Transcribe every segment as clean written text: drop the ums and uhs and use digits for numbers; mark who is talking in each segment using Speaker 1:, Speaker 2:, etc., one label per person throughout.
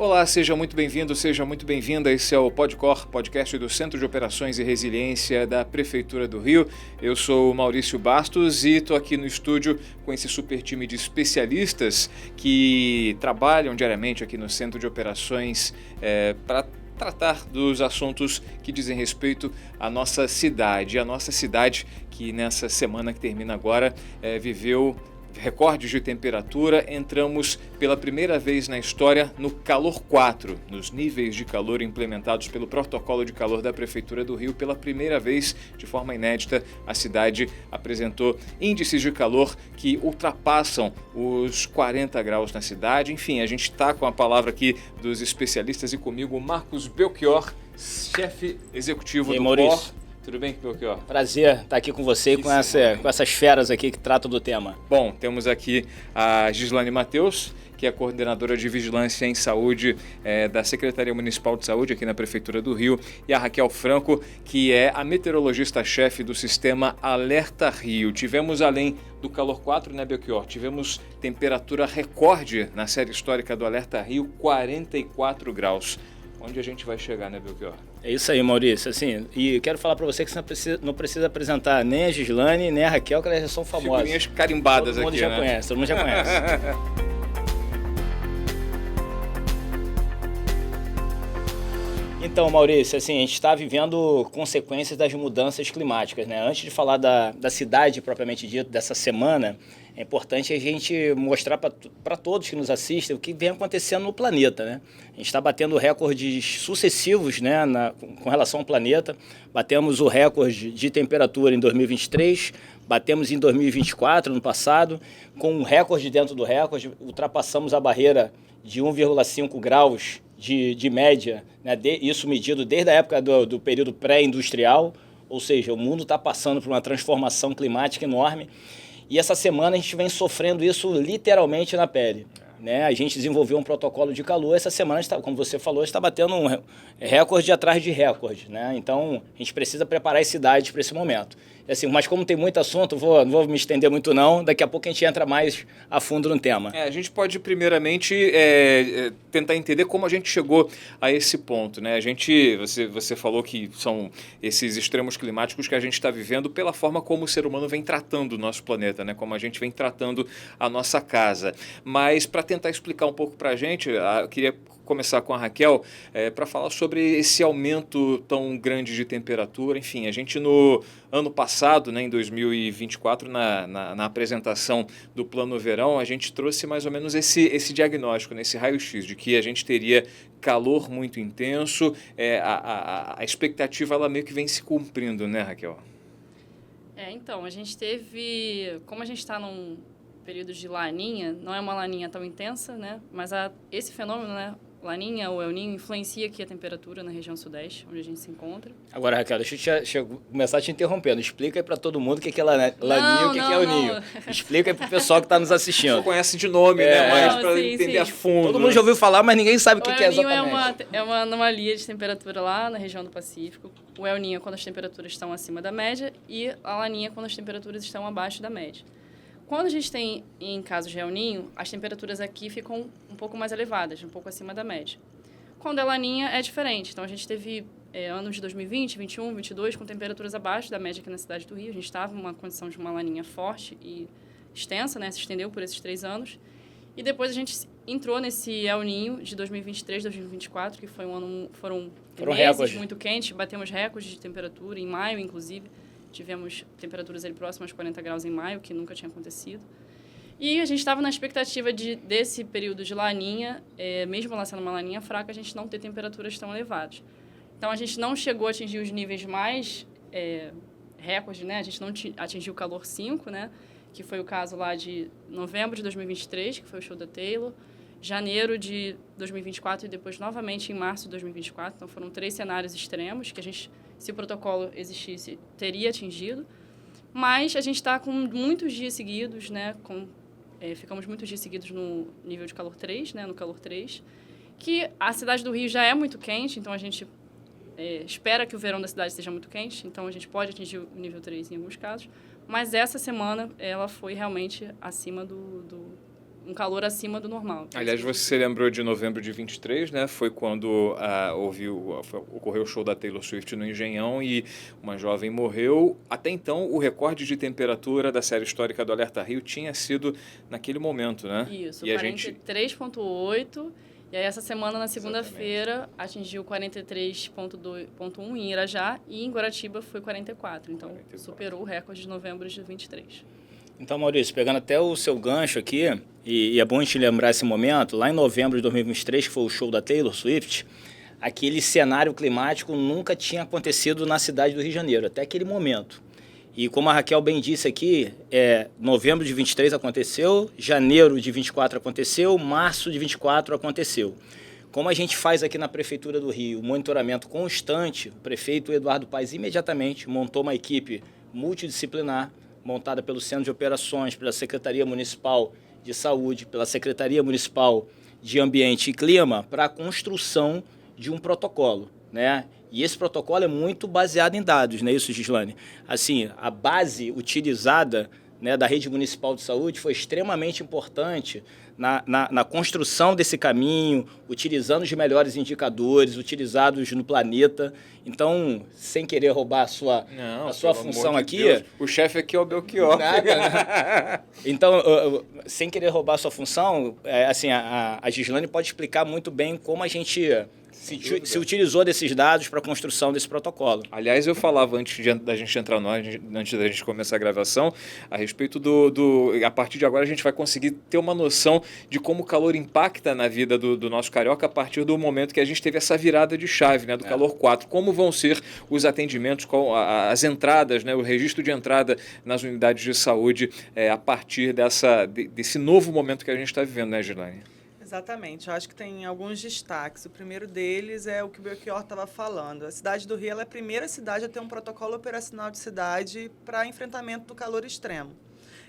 Speaker 1: Olá, seja muito bem-vindo, seja muito bem-vinda. Esse é o Podcor, podcast do Centro de Operações e Resiliência da Prefeitura do Rio. Eu sou o Maurício Bastos e estou aqui no estúdio com esse super time de especialistas que trabalham diariamente aqui no Centro de Operações para tratar dos assuntos que dizem respeito à nossa cidade. A nossa cidade que nessa semana que termina agora viveu recordes de temperatura. Entramos pela primeira vez na história no calor 4, nos níveis de calor implementados pelo protocolo de calor da Prefeitura do Rio. Pela primeira vez, de forma inédita, a cidade apresentou índices de calor que ultrapassam os 40 graus na cidade. Enfim, a gente está com a palavra aqui dos especialistas e comigo o Marcos Belchior, chefe executivo do COR. Tudo bem, Belchior?
Speaker 2: Prazer estar aqui com você e com essas feras aqui que tratam do tema.
Speaker 1: Bom, temos aqui a Gislane Matheus, que é coordenadora de Vigilância em Saúde da Secretaria Municipal de Saúde aqui na Prefeitura do Rio, e a Raquel Franco, que é a meteorologista-chefe do sistema Alerta Rio. Tivemos, além do calor 4, né, Belchior? Tivemos temperatura recorde na série histórica do Alerta Rio, 44 graus. Onde a gente vai chegar, né, Belchior?
Speaker 2: É isso aí, Maurício. Assim, e quero falar para você que você não precisa apresentar nem a Gislane, nem a Raquel, que elas já são famosas.
Speaker 1: Figurinhas carimbadas aqui,
Speaker 2: né? Todo mundo já conhece. Então, Maurício, assim, a gente está vivendo consequências das mudanças climáticas, né? Antes de falar da cidade propriamente dito, dessa semana, é importante a gente mostrar para todos que nos assistem o que vem acontecendo no planeta, né? A gente está batendo recordes sucessivos, né, com relação ao planeta. Batemos o recorde de temperatura em 2023, batemos em 2024, no passado, com um recorde dentro do recorde, ultrapassamos a barreira de 1,5 graus de média, né? Isso medido desde a época do período pré-industrial, ou seja, o mundo está passando por uma transformação climática enorme. E essa semana a gente vem sofrendo isso literalmente na pele, né? A gente desenvolveu um protocolo de calor. Essa semana, como você falou, está batendo um recorde atrás de recorde, né? Então, a gente precisa preparar as cidades para esse momento. Assim, mas como tem muito assunto, não vou me estender muito não. Daqui a pouco a gente entra mais a fundo no tema.
Speaker 1: A gente pode primeiramente tentar entender como a gente chegou a esse ponto, né? Você falou que são esses extremos climáticos que a gente está vivendo pela forma como o ser humano vem tratando o nosso planeta, né? Como a gente vem tratando a nossa casa. Mas para tentar explicar um pouco para a gente, eu queria começar com a Raquel para falar sobre esse aumento tão grande de temperatura. Enfim, a gente no ano passado, né, em 2024, na apresentação do Plano Verão, a gente trouxe mais ou menos esse diagnóstico, né, esse raio-x de que a gente teria calor muito intenso. A expectativa ela meio que vem se cumprindo, né, Raquel?
Speaker 3: Então, a gente teve, como a gente está num período de laninha, não é uma laninha tão intensa, né, mas esse fenômeno, né, Laninha ou El Niño influencia aqui a temperatura na região sudeste, onde a gente se encontra.
Speaker 2: Agora, Raquel, deixa eu começar te interrompendo. Explica aí para todo mundo o que é Laninha e o que é El Niño. Explica aí para o pessoal que está nos assistindo.
Speaker 1: Você conhece de nome, né? Mas para entender a fundo.
Speaker 2: Todo mundo já ouviu falar, mas ninguém sabe o que é exatamente.
Speaker 3: É uma anomalia de temperatura lá na região do Pacífico. O El Niño é quando as temperaturas estão acima da média e a Laninha é quando as temperaturas estão abaixo da média. Quando a gente tem, em casos de El Niño, as temperaturas aqui ficam um pouco mais elevadas, um pouco acima da média. Quando é Laninha, é diferente. Então, a gente teve anos de 2020, 2021, 2022, com temperaturas abaixo da média aqui na cidade do Rio. A gente estava numa condição de uma Laninha forte e extensa, né? Se estendeu por esses 3 anos. E depois a gente entrou nesse El Niño de 2023, 2024, que foi foram meses
Speaker 2: recordes
Speaker 3: muito quentes. Batemos recordes de temperatura, em maio, inclusive. Tivemos temperaturas ali próximas aos 40 graus em maio, que nunca tinha acontecido. E a gente estava na expectativa desse período de laninha, mesmo ela sendo uma laninha fraca, a gente não ter temperaturas tão elevadas. Então, a gente não chegou a atingir os níveis mais recordes, né? A gente não atingiu o calor 5, né? Que foi o caso lá de novembro de 2023, que foi o show da Taylor, janeiro de 2024 e depois novamente em março de 2024. Então, foram 3 cenários extremos que a gente, se o protocolo existisse, teria atingido. Mas a gente está com muitos dias seguidos, né? Ficamos muitos dias seguidos no nível de calor 3, né? No calor 3, que a cidade do Rio já é muito quente, então a gente espera que o verão da cidade seja muito quente, então a gente pode atingir o nível 3 em alguns casos. Mas essa semana, ela foi realmente acima um calor acima do normal.
Speaker 1: Aliás, você lembrou de novembro de 23, né? Foi quando ocorreu o show da Taylor Swift no Engenhão e uma jovem morreu. Até então, o recorde de temperatura da série histórica do Alerta Rio tinha sido naquele momento, né?
Speaker 3: Isso,
Speaker 1: e
Speaker 3: 43,8. E aí, essa semana, na segunda-feira, atingiu 43,1 em Irajá e em Guaratiba foi 44. Então, superou o recorde de novembro de 23.
Speaker 2: Então, Maurício, pegando até o seu gancho aqui, e é bom a gente lembrar esse momento, lá em novembro de 2023, que foi o show da Taylor Swift, aquele cenário climático nunca tinha acontecido na cidade do Rio de Janeiro, até aquele momento. E como a Raquel bem disse aqui, novembro de 23 aconteceu, janeiro de 24 aconteceu, março de 24 aconteceu. Como a gente faz aqui na Prefeitura do Rio, o monitoramento constante, o prefeito Eduardo Paes imediatamente montou uma equipe multidisciplinar, montada pelo Centro de Operações, pela Secretaria Municipal de Saúde, pela Secretaria Municipal de Ambiente e Clima, para a construção de um protocolo, né? E esse protocolo é muito baseado em dados, não é isso, Gislane? Assim, a base utilizada, né, da Rede Municipal de Saúde foi extremamente importante na construção desse caminho, utilizando os melhores indicadores, utilizados no planeta. Então, sem querer roubar a sua função aqui...
Speaker 1: Deus, o chefe aqui é o Belchior.
Speaker 2: Nada, né? Então, sem querer roubar a sua função, assim, a Gislane pode explicar muito bem como a gente... Se utilizou desses dados para a construção desse protocolo.
Speaker 1: Aliás, eu falava antes da gente entrar antes da gente começar a gravação, a respeito a partir de agora a gente vai conseguir ter uma noção de como o calor impacta na vida do nosso carioca a partir do momento que a gente teve essa virada de chave, né, do calor 4. Como vão ser os atendimentos, as entradas, né, o registro de entrada nas unidades de saúde a partir desse novo momento que a gente está vivendo, né, Gislane?
Speaker 4: Exatamente, eu acho que tem alguns destaques. O primeiro deles é o que o Belchior estava falando. A cidade do Rio ela é a primeira cidade a ter um protocolo operacional de cidade para enfrentamento do calor extremo.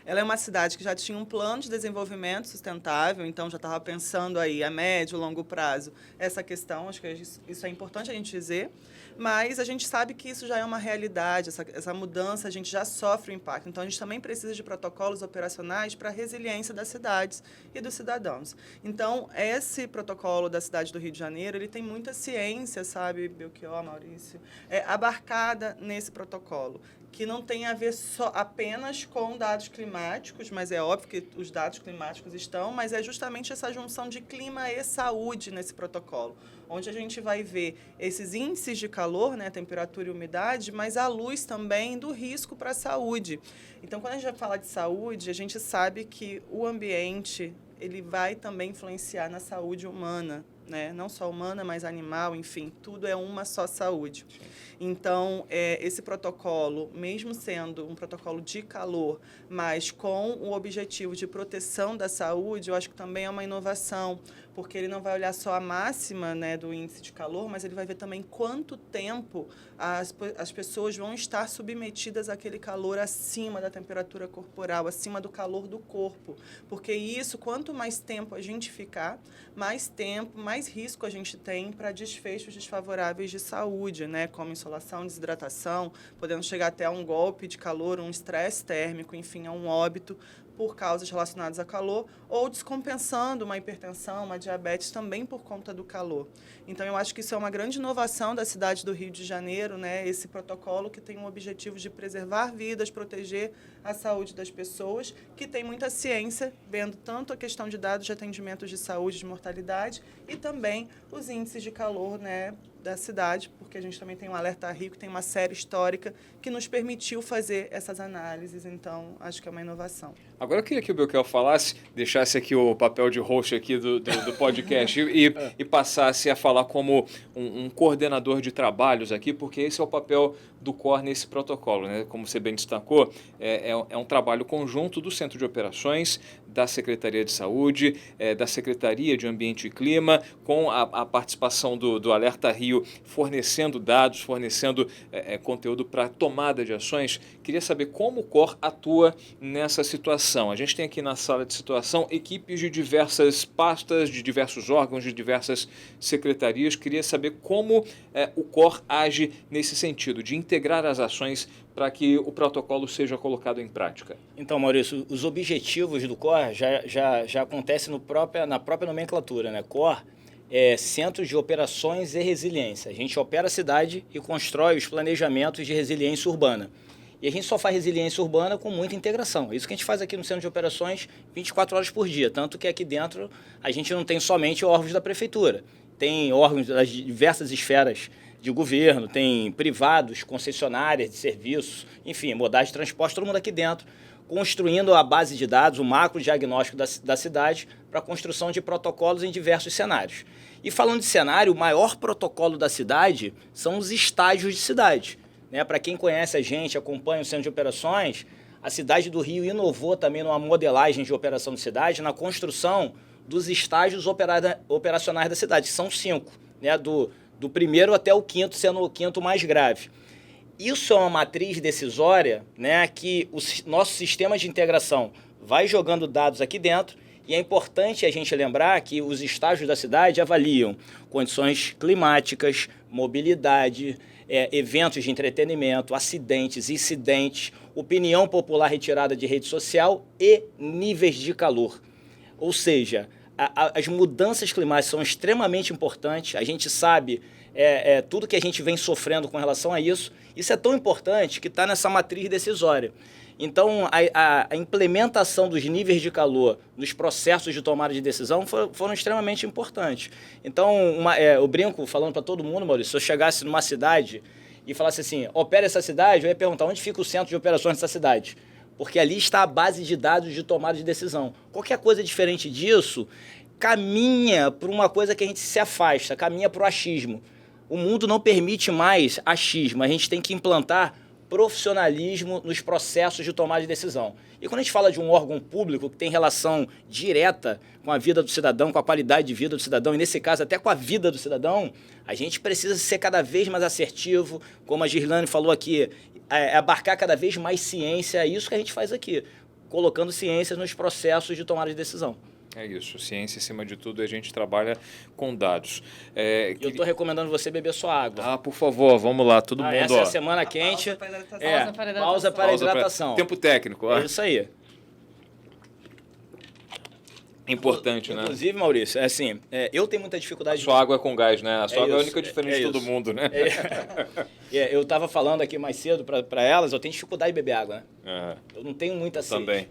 Speaker 4: Ela é uma cidade que já tinha um plano de desenvolvimento sustentável, então já estava pensando aí a médio, longo prazo essa questão, acho que isso é importante a gente dizer, mas a gente sabe que isso já é uma realidade, essa mudança a gente já sofre o impacto, então a gente também precisa de protocolos operacionais para a resiliência das cidades e dos cidadãos. Então, esse protocolo da cidade do Rio de Janeiro, ele tem muita ciência, sabe, Belchior, Maurício, abarcada nesse protocolo, que não tem a ver apenas com dados climáticos, mas é óbvio que os dados climáticos estão, mas é justamente essa junção de clima e saúde nesse protocolo, onde a gente vai ver esses índices de calor, né, temperatura e umidade, mas à luz também do risco para a saúde. Então, quando a gente vai falar de saúde, a gente sabe que o ambiente ele vai também influenciar na saúde humana, né? Não só humana, mas animal, enfim, tudo é uma só saúde. Sim. Então, esse protocolo, mesmo sendo um protocolo de calor, mas com o objetivo de proteção da saúde, eu acho que também é uma inovação, porque ele não vai olhar só a máxima, né, do índice de calor, mas ele vai ver também quanto tempo as pessoas vão estar submetidas àquele calor acima da temperatura corporal, acima do calor do corpo. Porque isso, quanto mais tempo a gente ficar, mais risco a gente tem para desfechos desfavoráveis de saúde, né, como insolação, desidratação, podendo chegar até a um golpe de calor, um estresse térmico, enfim, a um óbito por causas relacionadas a calor, ou descompensando uma hipertensão, uma diabetes também por conta do calor. Então, eu acho que isso é uma grande inovação da cidade do Rio de Janeiro, né? Esse protocolo que tem o objetivo de preservar vidas, proteger a saúde das pessoas, que tem muita ciência, vendo tanto a questão de dados de atendimentos de saúde, de mortalidade, e também os índices de calor, né, da cidade, porque a gente também tem um Alerta Rio, que tem uma série histórica que nos permitiu fazer essas análises, então acho que é uma inovação.
Speaker 1: Agora eu queria que o Belchior falasse, deixasse aqui o papel de host aqui do podcast e passasse a falar como um coordenador de trabalhos aqui, porque esse é o papel do COR nesse protocolo, né? Como você bem destacou, é um trabalho conjunto do Centro de Operações, da Secretaria de Saúde, da Secretaria de Ambiente e Clima, com a participação do Alerta Rio, fornecendo dados, fornecendo conteúdo para tomada de ações. Queria saber como o COR atua nessa situação. A gente tem aqui na sala de situação equipes de diversas pastas, de diversos órgãos, de diversas secretarias. Queria saber como o COR age nesse sentido, de integrar as ações para que o protocolo seja colocado em prática?
Speaker 2: Então, Maurício, os objetivos do COR já acontecem na própria nomenclatura, né? COR é Centro de Operações e Resiliência. A gente opera a cidade e constrói os planejamentos de resiliência urbana. E a gente só faz resiliência urbana com muita integração. É isso que a gente faz aqui no Centro de Operações 24 horas por dia. Tanto que aqui dentro a gente não tem somente órgãos da prefeitura. Tem órgãos das diversas esferas de governo, tem privados, concessionárias de serviços, enfim, modais de transporte, todo mundo aqui dentro, construindo a base de dados, o macro diagnóstico da cidade para a construção de protocolos em diversos cenários. E falando de cenário, o maior protocolo da cidade são os estágios de cidade. Né? Para quem conhece a gente, acompanha o Centro de Operações, a cidade do Rio inovou também numa modelagem de operação de cidade, na construção dos estágios operacionais da cidade, que são 5, né? Do primeiro até o quinto, sendo o quinto mais grave. Isso é uma matriz decisória, né, que o nosso sistema de integração vai jogando dados aqui dentro, e é importante a gente lembrar que os estágios da cidade avaliam condições climáticas, mobilidade, eventos de entretenimento, acidentes, incidentes, opinião popular retirada de rede social e níveis de calor. Ou seja, as mudanças climáticas são extremamente importantes. A gente sabe tudo que a gente vem sofrendo com relação a isso. Isso é tão importante que está nessa matriz decisória. Então, a implementação dos níveis de calor nos processos de tomada de decisão foram extremamente importantes. Então, eu brinco falando para todo mundo, Maurício, se eu chegasse numa cidade e falasse assim, opera essa cidade, eu ia perguntar onde fica o centro de operações dessa cidade. Porque ali está a base de dados de tomada de decisão. Qualquer coisa diferente disso caminha para uma coisa que a gente se afasta, caminha para o achismo. O mundo não permite mais achismo, a gente tem que implantar profissionalismo nos processos de tomada de decisão. E quando a gente fala de um órgão público que tem relação direta com a vida do cidadão, com a qualidade de vida do cidadão, e nesse caso até com a vida do cidadão, a gente precisa ser cada vez mais assertivo, como a Gislane falou aqui, abarcar cada vez mais ciência, é isso que a gente faz aqui, colocando ciência nos processos de tomada de decisão.
Speaker 1: É isso, ciência acima de tudo, a gente trabalha com dados.
Speaker 2: Eu estou recomendando você beber sua água.
Speaker 1: Por favor, vamos lá, todo mundo.
Speaker 2: Essa é a semana quente. Pausa para hidratação.
Speaker 1: Tempo técnico.
Speaker 2: É isso aí.
Speaker 1: Importante, né?
Speaker 2: Inclusive, Maurício, eu tenho muita dificuldade...
Speaker 1: A sua água é com gás, né? A sua água é a única diferente de todo mundo, né?
Speaker 2: Eu estava falando aqui mais cedo para elas, eu tenho dificuldade de beber água, né? Eu não tenho muita sede.
Speaker 1: Também.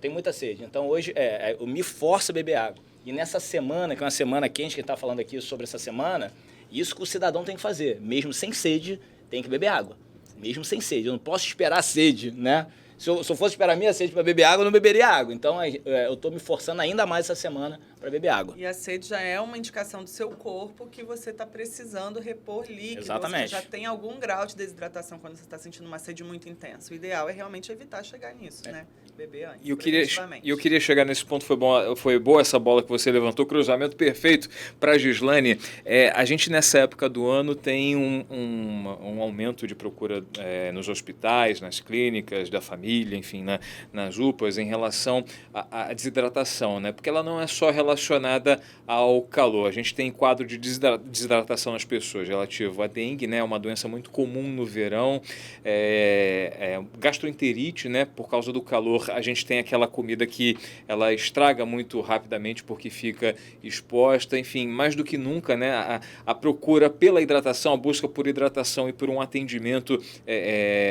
Speaker 2: Tem muita sede. Então, hoje, eu me forço a beber água. E nessa semana, que é uma semana quente, que está falando aqui sobre essa semana, isso que o cidadão tem que fazer. Mesmo sem sede, tem que beber água. Mesmo sem sede. Eu não posso esperar a sede, né? Se eu fosse esperar a minha sede para beber água, eu não beberia água. Então, eu estou me forçando ainda mais essa semana para beber água.
Speaker 4: E a sede já é uma indicação do seu corpo que você está precisando repor líquido.
Speaker 2: Exatamente.
Speaker 4: Você já tem algum grau de desidratação quando você está sentindo uma sede muito intensa. O ideal é realmente evitar chegar nisso, né? Beber antes.
Speaker 1: E eu queria chegar nesse ponto, foi boa essa bola que você levantou, cruzamento perfeito para a Gislane. A gente, nessa época do ano, tem um aumento de procura nos hospitais, nas clínicas, da família, enfim, nas UPAs, em relação à desidratação, né? Porque ela não é só relacionada ao calor. A gente tem quadro de desidratação nas pessoas relativo à dengue, né? Uma doença muito comum no verão, gastroenterite, né? Por causa do calor, a gente tem aquela comida que ela estraga muito rapidamente porque fica exposta, enfim, mais do que nunca, né? A procura pela hidratação, a busca por hidratação e por um atendimento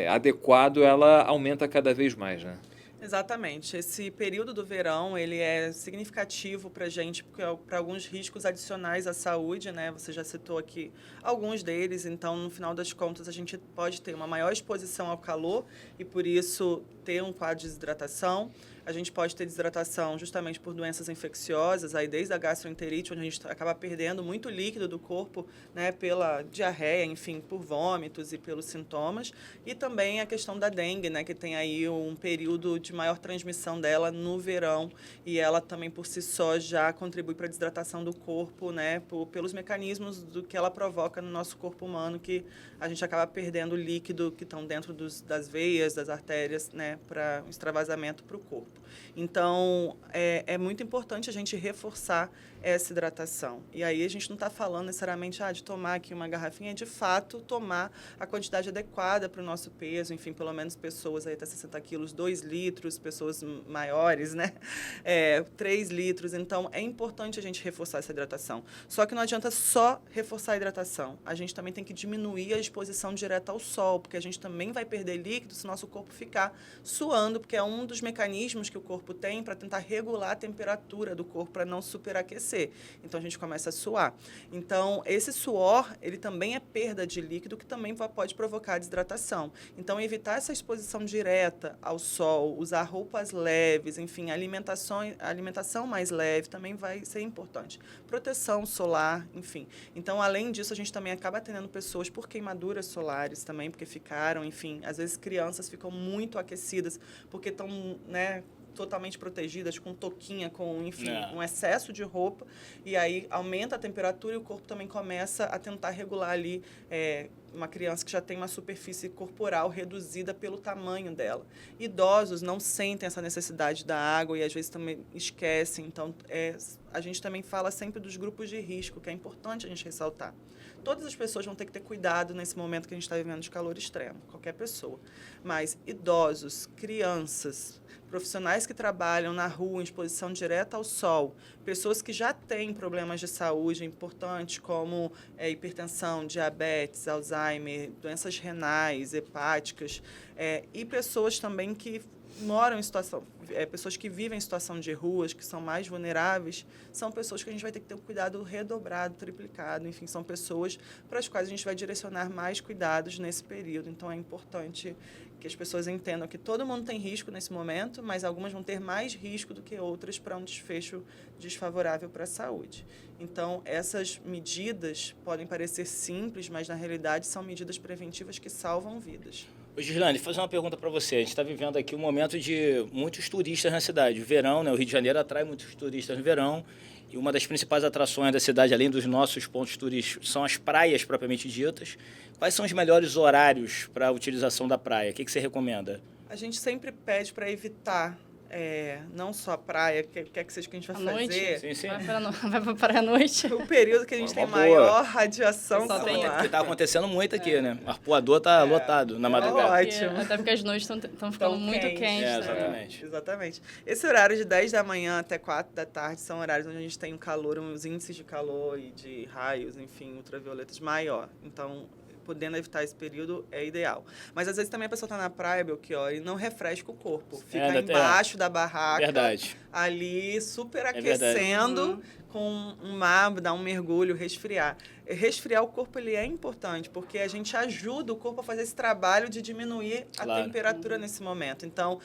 Speaker 1: adequado, ela aumenta cada vez mais, né?
Speaker 4: Exatamente. Esse período do verão, ele é significativo para a gente, para alguns riscos adicionais à saúde, né? Você já citou aqui alguns deles, então, no final das contas, a gente pode ter uma maior exposição ao calor e, por isso, ter um quadro de desidratação. A gente pode ter desidratação justamente por doenças infecciosas, aí desde a gastroenterite, onde a gente acaba perdendo muito líquido do corpo, né, pela diarreia, enfim, por vômitos e pelos sintomas. E também a questão da dengue, né, que tem aí um período de maior transmissão dela no verão, e ela também por si só já contribui para a desidratação do corpo, né, pelos mecanismos do que ela provoca no nosso corpo humano, que a gente acaba perdendo líquido que estão dentro das veias, das artérias, né, né, para um extravasamento para o corpo. Então, é muito importante a gente reforçar essa hidratação. E aí a gente não está falando necessariamente de tomar aqui uma garrafinha, de fato, tomar a quantidade adequada para o nosso peso, enfim, pelo menos pessoas aí até 60 quilos, 2 litros, pessoas maiores, né, 3 litros. Então, é importante a gente reforçar essa hidratação. Só que não adianta só reforçar a hidratação. A gente também tem que diminuir a exposição direta ao sol, porque a gente também vai perder líquido se o nosso corpo ficar suando, porque é um dos mecanismos que o corpo tem para tentar regular a temperatura do corpo, para não superaquecer. Então, a gente começa a suar. Então, esse suor, ele também é perda de líquido, que também pode provocar desidratação. Então, evitar essa exposição direta ao sol, usar roupas leves, enfim, alimentação mais leve também vai ser importante. Proteção solar, enfim. Então, além disso, a gente também acaba atendendo pessoas por queimaduras solares também, porque ficaram, enfim, às vezes crianças ficam muito aquecidas, porque estão, né, totalmente protegidas, com touquinha, com, enfim, um excesso de roupa, e aí aumenta a temperatura e o corpo também começa a tentar regular ali uma criança que já tem uma superfície corporal reduzida pelo tamanho dela. Idosos não sentem essa necessidade da água e às vezes também esquecem, então a gente também fala sempre dos grupos de risco, que é importante a gente ressaltar. Todas as pessoas vão ter que ter cuidado nesse momento que a gente está vivendo de calor extremo, qualquer pessoa. Mas idosos, crianças, profissionais que trabalham na rua em exposição direta ao sol, pessoas que já têm problemas de saúde importantes, como hipertensão, diabetes, Alzheimer, doenças renais, hepáticas, e pessoas também que moram em situação, pessoas que vivem em situação de ruas, que são mais vulneráveis, são pessoas que a gente vai ter que ter um cuidado redobrado, triplicado, enfim, são pessoas para as quais a gente vai direcionar mais cuidados nesse período. Então, é importante que as pessoas entendam que todo mundo tem risco nesse momento, mas algumas vão ter mais risco do que outras para um desfecho desfavorável para a saúde. Então, essas medidas podem parecer simples, mas, na realidade, são medidas preventivas que salvam vidas.
Speaker 2: Ô, Gislane, vou fazer uma pergunta para você. A gente está vivendo aqui um momento de muitos turistas na cidade. O verão, né? O Rio de Janeiro atrai muitos turistas no verão. E uma das principais atrações da cidade, além dos nossos pontos turísticos, são as praias propriamente ditas. Quais são os melhores horários para a utilização da praia? O que você recomenda?
Speaker 4: A gente sempre pede para evitar não só a praia, quer que seja o que a gente vai fazer.
Speaker 3: Noite?
Speaker 2: Sim, sim.
Speaker 3: Vai para praia à noite?
Speaker 4: O período que a gente tem maior radiação solar.
Speaker 2: Porque está acontecendo muito aqui, né? O arpoador está lotado na madrugada.
Speaker 4: Ótimo.
Speaker 3: Até porque as noites estão ficando muito quentes.
Speaker 2: Exatamente.
Speaker 4: Exatamente. Esse horário de 10 da manhã até 4 da tarde são horários onde a gente tem um calor, os índices de calor e de raios, enfim, ultravioletas maior. Então, podendo evitar esse período, é ideal. Mas, às vezes, também a pessoa está na praia, Belchior, e não refresca o corpo. Fica embaixo da barraca, ali, super aquecendo, com um mar, dar um mergulho, resfriar. Resfriar o corpo, ele é importante, porque a gente ajuda o corpo a fazer esse trabalho de diminuir a temperatura nesse momento. Então,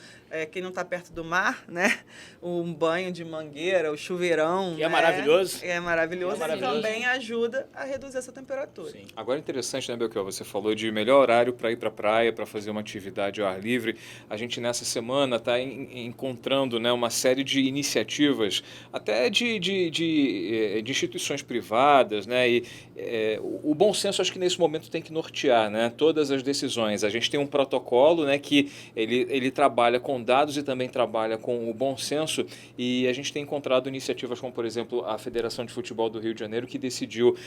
Speaker 4: quem não está perto do mar, né? Um banho de mangueira, o chuveirão,
Speaker 2: que é maravilhoso.
Speaker 4: É maravilhoso. Ele também ajuda a reduzir essa temperatura.
Speaker 1: Sim. Agora, interessante, né, Belchior? Você falou de melhor horário para ir para a praia, para fazer uma atividade ao ar livre. A gente, nessa semana, está encontrando, né, uma série de iniciativas, até de instituições privadas, né? E o bom senso, acho que nesse momento tem que nortear, né, todas as decisões. A gente tem um protocolo, né, que ele trabalha com dados e também trabalha com o bom senso, e a gente tem encontrado iniciativas como, por exemplo, a Federação de Futebol do Rio de Janeiro, que decidiu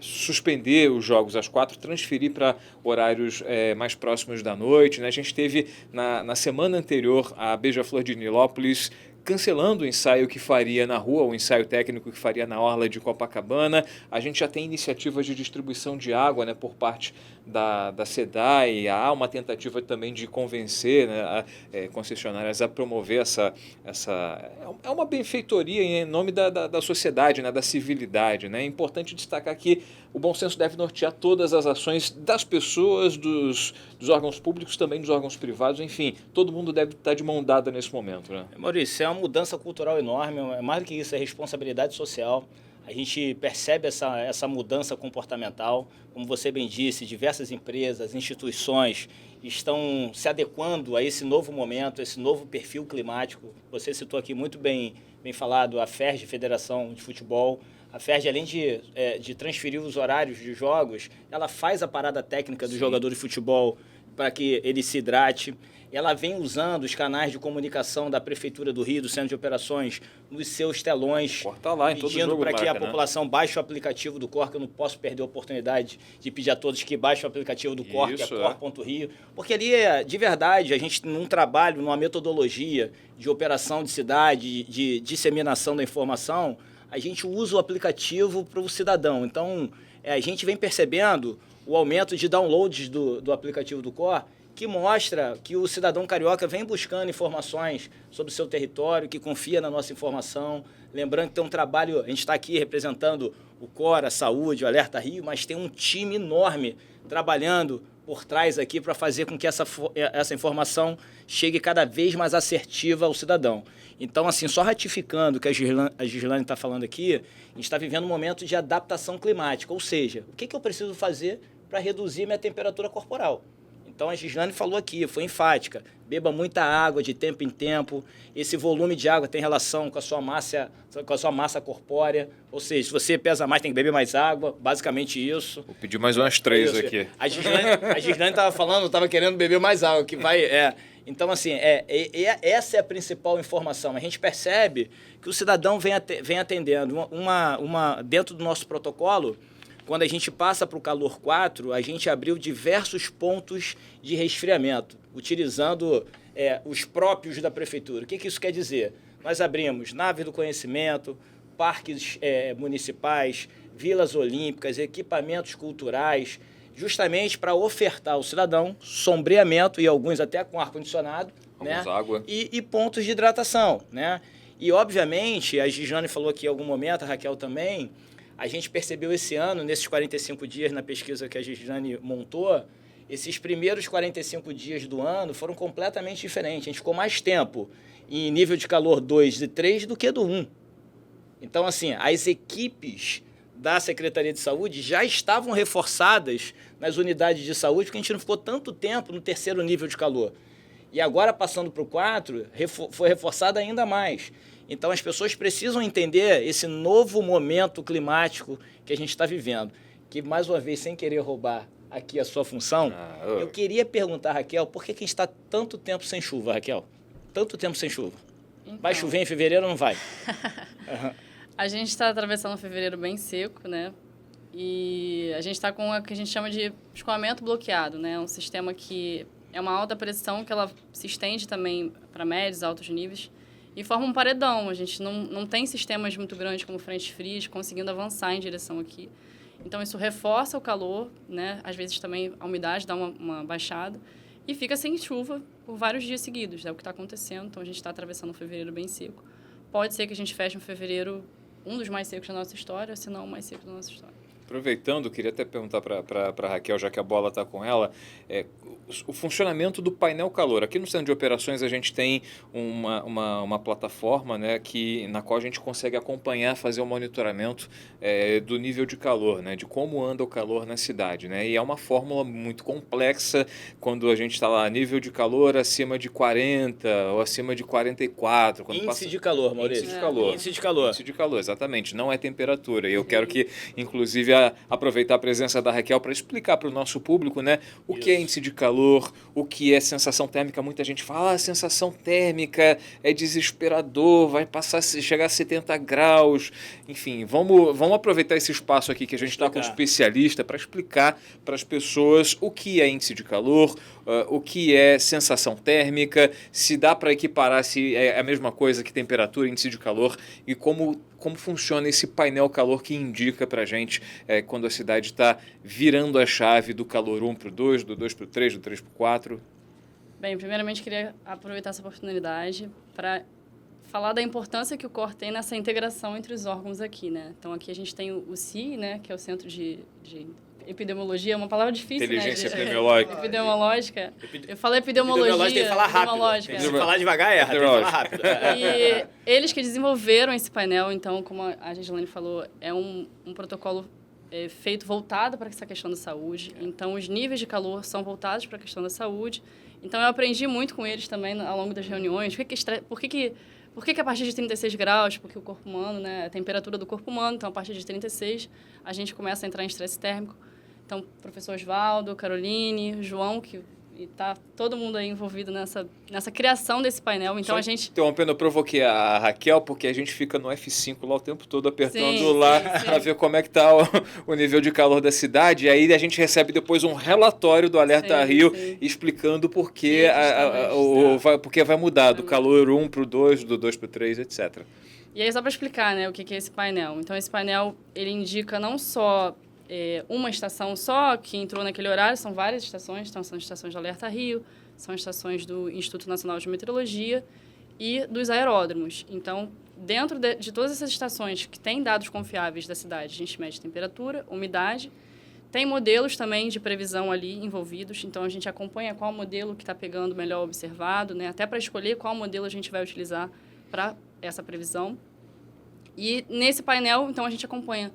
Speaker 1: suspender os jogos às 4, transferir para horários mais próximos da noite, né? A gente teve na semana anterior a Beija-Flor de Nilópolis cancelando o ensaio que faria na rua, o ensaio técnico que faria na orla de Copacabana. A gente já tem iniciativas de distribuição de água, né, por parte da SEDAI. Há uma tentativa também de convencer, né, concessionárias a promover essa... É uma benfeitoria em nome da sociedade, né, da civilidade, né? É importante destacar que o bom senso deve nortear todas as ações das pessoas, dos órgãos públicos, também dos órgãos privados, enfim, todo mundo deve estar de mão dada nesse momento, né?
Speaker 2: Maurício, é uma mudança cultural enorme, é mais do que isso, é responsabilidade social. A gente percebe essa mudança comportamental, como você bem disse, diversas empresas, instituições estão se adequando a esse novo momento, esse novo perfil climático. Você citou aqui muito bem falado a FERJ, Federação de Futebol. A FERJ, além de transferir os horários de jogos, ela faz a parada técnica do jogador de futebol para que ele se hidrate. Ela vem usando os canais de comunicação da Prefeitura do Rio, do Centro de Operações, nos seus telões,
Speaker 1: Corta lá em todo
Speaker 2: pedindo
Speaker 1: jogo
Speaker 2: para que a
Speaker 1: marca, né?
Speaker 2: população baixe o aplicativo do COR, que eu não posso perder a oportunidade de pedir a todos que baixem o aplicativo do COR, que é cor.rio, porque ali, de verdade, a gente, num trabalho, numa metodologia de operação de cidade, de disseminação da informação, a gente usa o aplicativo para o cidadão. Então, a gente vem percebendo o aumento de downloads do aplicativo do COR, que mostra que o cidadão carioca vem buscando informações sobre o seu território, que confia na nossa informação. Lembrando que tem um trabalho, a gente está aqui representando o COR, a Saúde, o Alerta Rio, mas tem um time enorme trabalhando por trás aqui para fazer com que essa informação chegue cada vez mais assertiva ao cidadão. Então, assim, só ratificando o que a Gislane está falando aqui, a gente está vivendo um momento de adaptação climática, ou seja, o que eu preciso fazer para reduzir minha temperatura corporal? Então, a Gislane falou aqui, foi enfática, beba muita água de tempo em tempo, esse volume de água tem relação com a sua massa corpórea, ou seja, se você pesa mais, tem que beber mais água, basicamente isso.
Speaker 1: Vou pedir mais umas 3 aqui.
Speaker 2: A Gislane estava falando, estava querendo beber mais água, que vai... Então, assim, essa é a principal informação. A gente percebe que o cidadão vem atendendo. Dentro do nosso protocolo, quando a gente passa para o calor 4, a gente abriu diversos pontos de resfriamento, utilizando os próprios da prefeitura. O que isso quer dizer? Nós abrimos naves do conhecimento, parques municipais, vilas olímpicas, equipamentos culturais, justamente para ofertar ao cidadão sombreamento, e alguns até com ar-condicionado, né?
Speaker 1: Água.
Speaker 2: E pontos de hidratação, né? E, obviamente, a Gislane falou aqui em algum momento, a Raquel também, a gente percebeu esse ano, nesses 45 dias, na pesquisa que a Gislane montou, esses primeiros 45 dias do ano foram completamente diferentes. A gente ficou mais tempo em nível de calor 2 e 3 do que do 1. Então, assim, as equipes da Secretaria de Saúde já estavam reforçadas nas unidades de saúde, porque a gente não ficou tanto tempo no terceiro nível de calor. E agora, passando para o 4, foi reforçada ainda mais. Então, as pessoas precisam entender esse novo momento climático que a gente está vivendo. Que, mais uma vez, sem querer roubar aqui a sua função, eu queria perguntar, Raquel, por que a gente está tanto tempo sem chuva, Raquel? Tanto tempo sem chuva.
Speaker 3: Então,
Speaker 2: vai chover em fevereiro ou não vai?
Speaker 3: A gente está atravessando um fevereiro bem seco, né? E a gente está com o que a gente chama de escoamento bloqueado, né? Um sistema que é uma alta pressão que ela se estende também para médios, altos níveis e forma um paredão. A gente não tem sistemas muito grandes como frentes frias conseguindo avançar em direção aqui. Então, isso reforça o calor, né? Às vezes também a umidade dá uma baixada e fica sem chuva por vários dias seguidos. É o que está acontecendo. Então, a gente está atravessando um fevereiro bem seco. Pode ser que a gente feche um fevereiro um dos mais secos da nossa história, se não o mais seco da nossa história.
Speaker 1: Aproveitando, queria até perguntar para a Raquel, já que a bola está com ela, o funcionamento do painel calor. Aqui no Centro de Operações a gente tem uma plataforma, né, na qual a gente consegue acompanhar, fazer o monitoramento do nível de calor, né, de como anda o calor na cidade. Né, e é uma fórmula muito complexa quando a gente está lá, nível de calor acima de 40 ou acima de 44.
Speaker 2: Índice de calor, Maurício.
Speaker 1: Índice de calor.
Speaker 2: Índice de calor.
Speaker 1: Índice de calor, exatamente. Não é temperatura. E eu quero que, inclusive, aproveitar a presença da Raquel para explicar para o nosso público, né, o que é índice de calor, o que é sensação térmica. Muita gente fala, sensação térmica é desesperador, vai chegar a 70 graus. Enfim, vamos aproveitar esse espaço aqui que a gente está com um especialista para explicar para as pessoas o que é índice de calor, o que é sensação térmica, se dá para equiparar, se é a mesma coisa que temperatura, índice de calor, e como funciona esse painel calor que indica para a gente quando a cidade está virando a chave do calor 1 para o 2, do 2 para o 3, do 3 para o 4?
Speaker 3: Bem, primeiramente queria aproveitar essa oportunidade para falar da importância que o COR tem nessa integração entre os órgãos aqui, né? Então, aqui a gente tem o CI, né, que é o Centro de Epidemiologia, é uma palavra difícil,
Speaker 1: Inteligência
Speaker 3: né?
Speaker 1: epidemiológica.
Speaker 3: Eu falei epidemiologia.
Speaker 2: Tem que falar rápido. Tem que falar devagar, tem que falar rápido.
Speaker 3: E eles que desenvolveram esse painel, então, como a Gislane falou, é um protocolo feito voltado para essa questão da saúde. Então, os níveis de calor são voltados para a questão da saúde. Então, eu aprendi muito com eles também ao longo das reuniões. Por que a partir de 36 graus? Porque o corpo humano, né, a temperatura do corpo humano, então, a partir de 36, a gente começa a entrar em estresse térmico. Então, professor Osvaldo, Caroline, João, que E tá todo mundo aí envolvido nessa criação desse painel. Então,
Speaker 1: Só
Speaker 3: a gente...
Speaker 1: interrompendo, eu provoquei a Raquel, porque a gente fica no F5 lá o tempo todo apertando
Speaker 3: Sim,
Speaker 1: lá
Speaker 3: sim.
Speaker 1: para ver como é que tá o nível de calor da cidade. E aí a gente recebe depois um relatório do Alerta
Speaker 3: Sim,
Speaker 1: Rio
Speaker 3: sim.
Speaker 1: explicando por
Speaker 3: Sim,
Speaker 1: que porque vai mudar do calor 1 para o 2, do 2 para o 3, etc.
Speaker 3: E aí, só para explicar, né, o que é esse painel. Então, esse painel, ele indica não só uma estação só que entrou naquele horário, são várias estações, então são estações do Alerta Rio, são estações do Instituto Nacional de Meteorologia e dos aeródromos. Então, dentro de todas essas estações que têm dados confiáveis da cidade, a gente mede temperatura, umidade, tem modelos também de previsão ali envolvidos, então a gente acompanha qual modelo que está pegando melhor observado, né, até para escolher qual modelo a gente vai utilizar para essa previsão. E nesse painel, então, a gente acompanha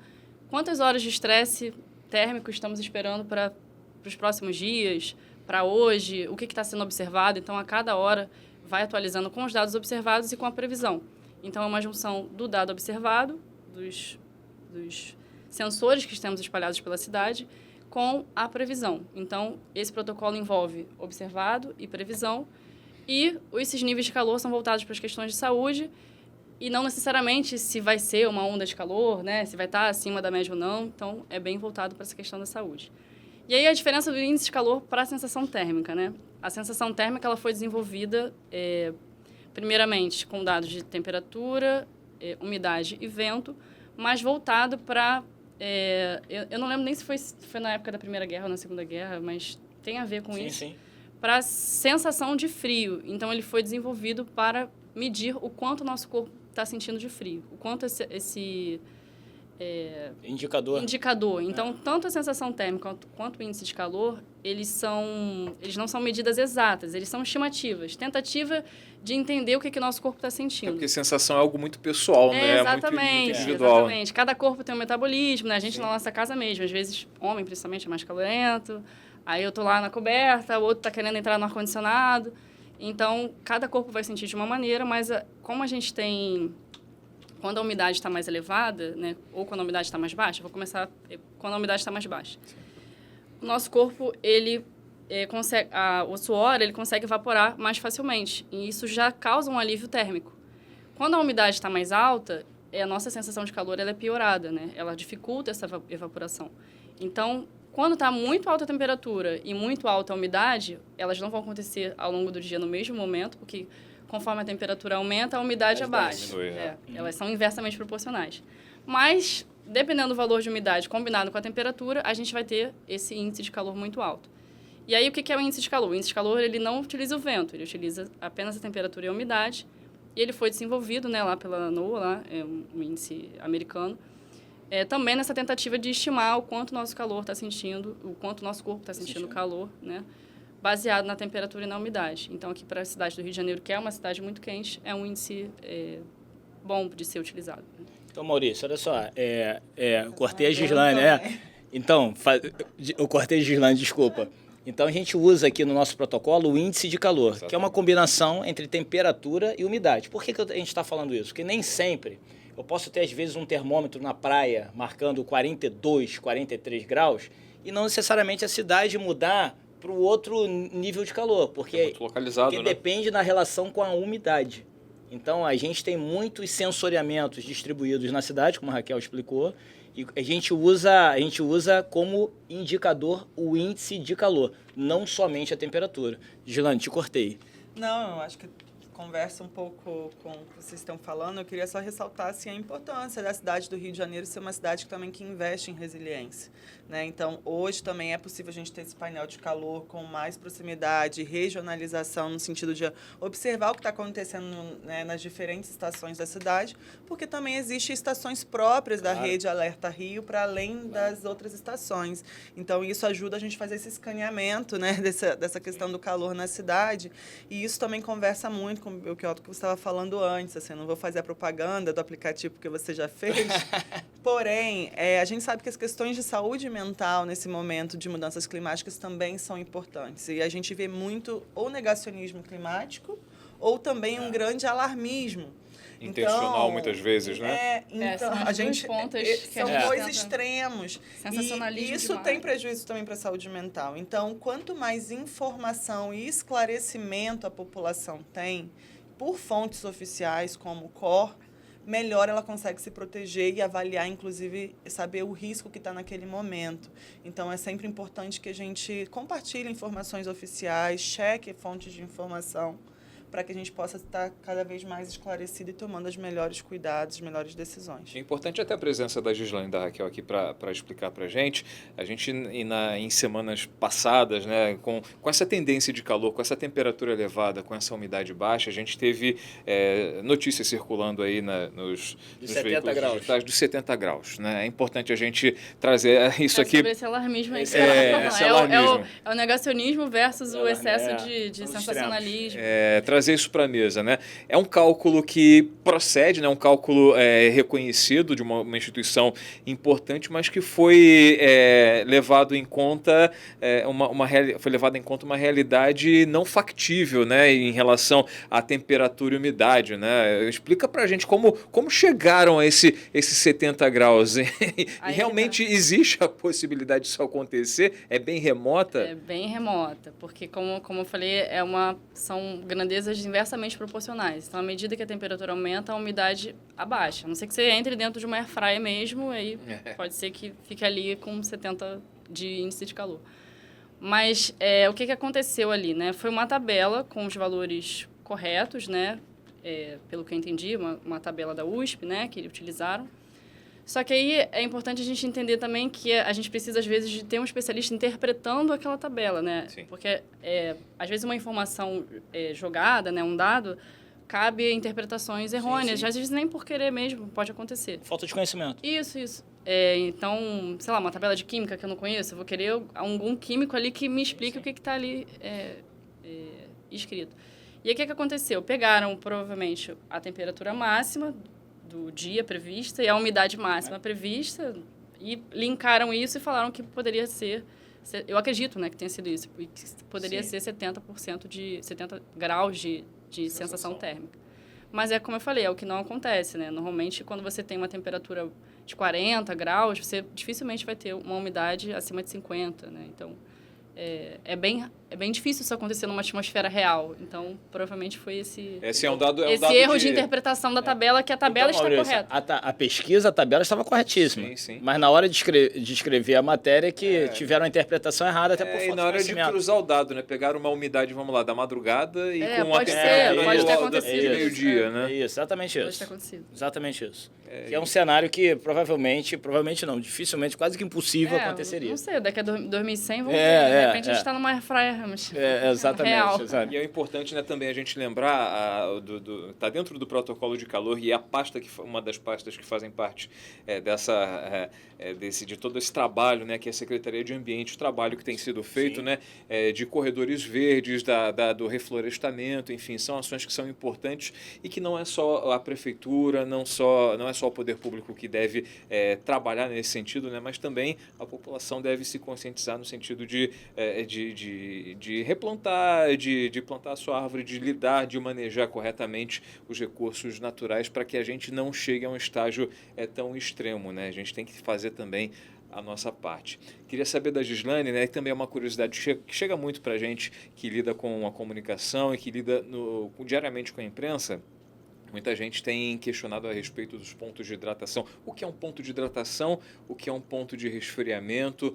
Speaker 3: quantas horas de estresse térmico estamos esperando para os próximos dias, para hoje, o que está sendo observado. Então, a cada hora, vai atualizando com os dados observados e com a previsão. Então, é uma junção do dado observado, dos sensores que temos espalhados pela cidade, com a previsão. Então, esse protocolo envolve observado e previsão, e esses níveis de calor são voltados para as questões de saúde, e não necessariamente se vai ser uma onda de calor, né? Se vai estar acima da média ou não. Então, é bem voltado para essa questão da saúde. E aí, a diferença do índice de calor para a sensação térmica, né? A sensação térmica ela foi desenvolvida, primeiramente, com dados de temperatura, umidade e vento, mas voltado para... eu não lembro nem se foi na época da Primeira Guerra ou na Segunda Guerra, mas tem a ver com isso.
Speaker 2: Sim.
Speaker 3: Para a sensação de frio. Então, ele foi desenvolvido para medir o quanto o nosso corpo está sentindo de frio, o quanto esse indicador. Então, tanto a sensação térmica quanto o índice de calor, eles não são medidas exatas, eles são estimativas, tentativa de entender o que o nosso corpo está sentindo.
Speaker 1: Porque sensação é algo muito pessoal, né?
Speaker 3: Exatamente,
Speaker 1: muito individual.
Speaker 3: exatamente. Cada corpo tem um metabolismo, né? A gente na nossa casa mesmo, às vezes, homem principalmente é mais calorento, aí eu tô lá na coberta, o outro tá querendo entrar no ar-condicionado. Então, cada corpo vai sentir de uma maneira, mas como a gente tem... Quando a umidade está mais elevada, né, ou quando a umidade está mais baixa, vou começar quando a umidade está mais baixa. O nosso corpo, ele consegue... o suor, ele consegue evaporar mais facilmente, e isso já causa um alívio térmico. Quando a umidade está mais alta, a nossa sensação de calor ela é piorada, né? Ela dificulta essa evaporação. Então, quando está muito alta a temperatura e muito alta a umidade, elas não vão acontecer ao longo do dia no mesmo momento, porque conforme a temperatura aumenta, a umidade abaixa.
Speaker 1: Diminui, né?
Speaker 3: Elas são inversamente proporcionais. Mas, dependendo do valor de umidade combinado com a temperatura, a gente vai ter esse índice de calor muito alto. E aí, o que é o índice de calor? O índice de calor ele não utiliza o vento, ele utiliza apenas a temperatura e a umidade. E ele foi desenvolvido, né, lá pela NOAA, lá, um índice americano, também nessa tentativa de estimar o quanto o nosso calor está sentindo, o quanto o nosso corpo está sentindo calor, né, baseado na temperatura e na umidade. Então, aqui para a cidade do Rio de Janeiro, que é uma cidade muito quente, é um índice bom de ser utilizado.
Speaker 2: Então, Maurício, olha só, eu cortei a Gislane, né? Então, eu cortei a Gislane, desculpa. Então, a gente usa aqui no nosso protocolo o índice de calor, que é uma combinação entre temperatura e umidade. Por que a gente está falando isso? Porque nem sempre eu posso ter, às vezes, um termômetro na praia marcando 42, 43 graus e não necessariamente a cidade mudar para o outro nível de calor, porque
Speaker 1: muito localizado, né?
Speaker 2: Depende da relação com a umidade. Então, a gente tem muitos sensoriamentos distribuídos na cidade, como a Raquel explicou, e a gente usa como indicador o índice de calor, não somente a temperatura. Gislane, te cortei.
Speaker 4: Não, eu acho que conversa um pouco com o que vocês estão falando. Eu queria só ressaltar assim, a importância da cidade do Rio de Janeiro ser uma cidade que investe em resiliência, né? Então, hoje também é possível a gente ter esse painel de calor com mais proximidade, regionalização, no sentido de observar o que está acontecendo, né, nas diferentes estações da cidade, porque também existem estações próprias da rede Alerta Rio para além das outras estações. Então, isso ajuda a gente a fazer esse escaneamento, né, dessa questão do calor na cidade, e isso também conversa muito com o que você estava falando antes. Assim, não vou fazer a propaganda do aplicativo que você já fez, porém, a gente sabe que as questões de saúde mental nesse momento de mudanças climáticas também são importantes. E a gente vê muito ou negacionismo climático ou também um grande alarmismo.
Speaker 1: intencional muitas vezes, né?
Speaker 3: São as duas pontas que
Speaker 4: são
Speaker 3: a gente
Speaker 4: dois
Speaker 3: tenta-
Speaker 4: extremos.
Speaker 3: Sensacionalismo
Speaker 4: E isso
Speaker 3: demais.
Speaker 4: tem prejuízo também para a saúde mental. Então, quanto mais informação e esclarecimento a população tem por fontes oficiais como o COR, melhor ela consegue se proteger e avaliar, inclusive, saber o risco que está naquele momento. Então, é sempre importante que a gente compartilhe informações oficiais, cheque fontes de informação, para que a gente possa estar cada vez mais esclarecido e tomando os melhores cuidados, as melhores decisões.
Speaker 1: É importante até a presença da Gislaine e da Raquel aqui para explicar para a gente. A gente, em semanas passadas, né, com essa tendência de calor, com essa temperatura elevada, com essa umidade baixa, a gente teve notícias circulando aí nos
Speaker 2: 70
Speaker 1: veículos
Speaker 2: graus.
Speaker 1: digitais dos 70 graus. Né? É importante a gente trazer isso aqui.
Speaker 3: Sobre esse alarmismo aí.
Speaker 2: Esse
Speaker 1: alarmismo.
Speaker 3: É o negacionismo versus o excesso de
Speaker 2: são os
Speaker 3: sensacionalismo.
Speaker 1: Trazer isso para a mesa, né? É um cálculo que procede, né? Um cálculo reconhecido de uma instituição importante, mas que foi levado em conta foi levado em conta uma realidade não factível, né? Em relação à temperatura e umidade, né? Explica para a gente como chegaram a esses 70 graus. E realmente existe a possibilidade disso acontecer? É bem remota?
Speaker 3: É bem remota, porque como eu falei, são grandezas inversamente proporcionais. Então, à medida que a temperatura aumenta, a umidade abaixa. A não ser que você entre dentro de uma airfryer mesmo, aí pode ser que fique ali com 70 de índice de calor. Mas o que aconteceu ali, né? Foi uma tabela com os valores corretos, né? Pelo que eu entendi, uma tabela da USP, né? Que eles utilizaram. Só que aí é importante a gente entender também que a gente precisa, às vezes, de ter um especialista interpretando aquela tabela, né?
Speaker 1: Sim.
Speaker 3: Porque, às vezes, uma informação jogada, né, um dado, cabe a interpretações errôneas.
Speaker 2: sim.
Speaker 3: Às vezes, nem por querer mesmo, pode acontecer.
Speaker 2: Falta de conhecimento.
Speaker 3: Isso. Então, sei lá, uma tabela de química que eu não conheço, eu vou querer algum químico ali que me explique o que está ali escrito. E aí, o que aconteceu? Pegaram, provavelmente, a temperatura máxima do dia prevista e a umidade máxima prevista e linkaram isso e falaram que poderia ser, eu acredito, né, que tenha sido isso, que poderia ser 70% de 70 graus de sensação térmica. Mas como eu falei, é o que não acontece, né? Normalmente, quando você tem uma temperatura de 40 graus, você dificilmente vai ter uma umidade acima de 50, né? Então, é bem difícil isso acontecer numa atmosfera real. Então, provavelmente foi esse erro de interpretação da tabela, que a tabela
Speaker 2: Então,
Speaker 3: está
Speaker 2: Maurício,
Speaker 3: correta.
Speaker 2: a pesquisa, a tabela estava corretíssima.
Speaker 1: Sim.
Speaker 2: Mas na hora de escrever a matéria que tiveram a interpretação errada até por falta
Speaker 1: E
Speaker 2: de
Speaker 1: na hora de
Speaker 2: conhecimento.
Speaker 1: cruzar o dado, né? Pegaram uma umidade, vamos lá, da madrugada e com a
Speaker 3: pode
Speaker 1: temperatura
Speaker 3: pode ter
Speaker 1: de
Speaker 3: acontecido.
Speaker 1: meio-dia, né?
Speaker 2: É isso, exatamente
Speaker 3: Pode
Speaker 2: isso.
Speaker 3: ter acontecido.
Speaker 2: Exatamente isso. Que é um cenário que provavelmente não, dificilmente, quase que impossível aconteceria.
Speaker 3: Não sei, daqui a 2100 vamos ver. De repente a gente está numa airfryer, mas
Speaker 2: Exatamente.
Speaker 3: real.
Speaker 2: Exatamente.
Speaker 1: E é importante, né, também a gente lembrar, tá dentro do protocolo de calor e a pasta uma das pastas que fazem parte de todo esse trabalho, né, que é a Secretaria de Ambiente, o trabalho que tem sido feito, né, de corredores verdes, do reflorestamento, enfim, são ações que são importantes e que não é só a prefeitura, não é só o poder público que deve trabalhar nesse sentido, né, mas também a população deve se conscientizar no sentido de replantar, de plantar a sua árvore, de lidar, de manejar corretamente os recursos naturais para que a gente não chegue a um estágio tão extremo, né? A gente tem que fazer também a nossa parte. Queria saber da Gislaine, né, que também é uma curiosidade que chega muito para a gente, que lida com a comunicação e que lida diariamente com a imprensa. Muita gente tem questionado a respeito dos pontos de hidratação. O que é um ponto de hidratação? O que é um ponto de resfriamento?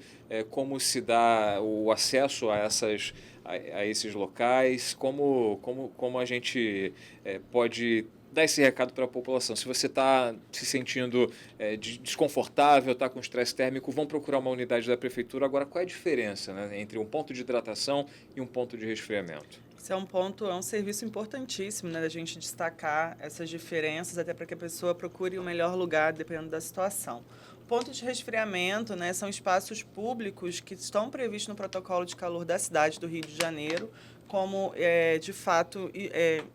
Speaker 1: Como se dá o acesso a esses locais? Como a gente pode dar esse recado para a população? Se você está se sentindo desconfortável, está com estresse térmico, vão procurar uma unidade da prefeitura. Agora, qual é a diferença, né, entre um ponto de hidratação e um ponto de resfriamento?
Speaker 4: Esse é um serviço importantíssimo, né, da gente destacar essas diferenças, até para que a pessoa procure o melhor lugar, dependendo da situação. Ponto de resfriamento, né, são espaços públicos que estão previstos no protocolo de calor da cidade do Rio de Janeiro, como, de fato,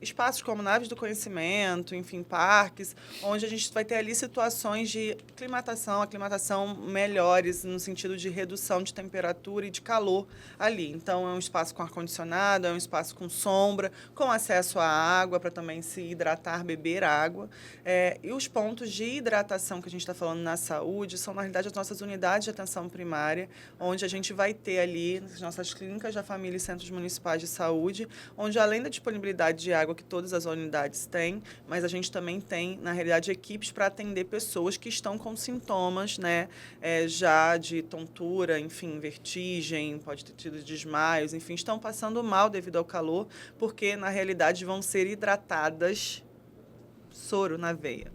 Speaker 4: espaços como naves do conhecimento, enfim, parques, onde a gente vai ter ali situações de aclimatação melhores, no sentido de redução de temperatura e de calor ali. Então, é um espaço com ar-condicionado, é um espaço com sombra, com acesso à água, para também se hidratar, beber água. E os pontos de hidratação que a gente está falando na saúde são, na realidade, as nossas unidades de atenção primária, onde a gente vai ter ali nas nossas clínicas da família e centros municipais de saúde, onde além da disponibilidade de água que todas as unidades têm, mas a gente também tem, na realidade, equipes para atender pessoas que estão com sintomas, né, já de tontura, enfim, vertigem, pode ter tido desmaios, enfim, estão passando mal devido ao calor, porque, na realidade, vão ser hidratadas soro na veia,